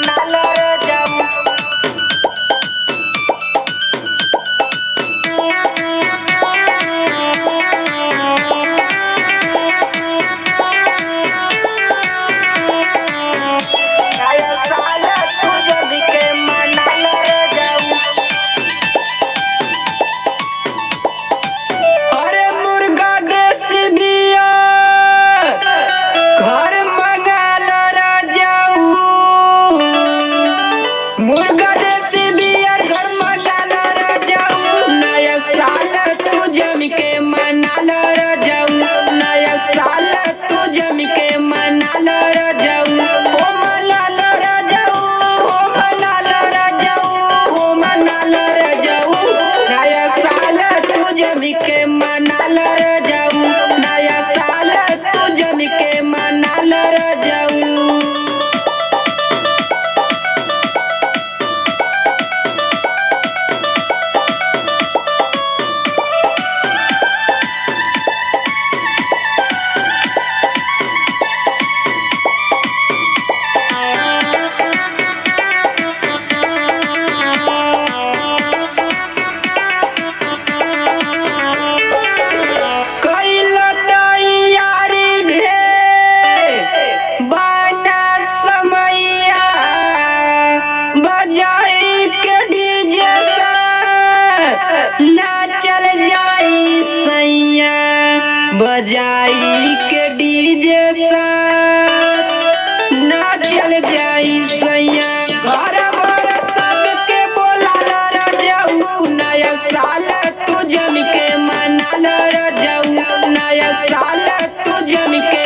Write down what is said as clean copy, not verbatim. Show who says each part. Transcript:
Speaker 1: मनाल जाऊ। नया साल तू जम के मनाल जाऊ। अरे मुर्गा देसी बिया घर मंगाल जाऊ। मुर्गा देसी बिया घर मंगाल जाऊ। नया साल तू जम के मनाल जाऊ। नया साल तू जम के मनाल जाऊ। ओ मनाल जाऊ, ओ मनाल जाऊ, ओ मनाल जाऊ। नया साल तू जम के मनाल जाऊ। नया साल तू जम के मनाल जाऊ। कैल तैयारी ढेर बाना समैया। बजाई के डीजे नाचल जाई सैया। बजाई के डीजे नाचल जाई सैया। घर भर सबके बोलाल जाऊ। नया साल तू जम के मनाल जाऊ। नया साल तू जम के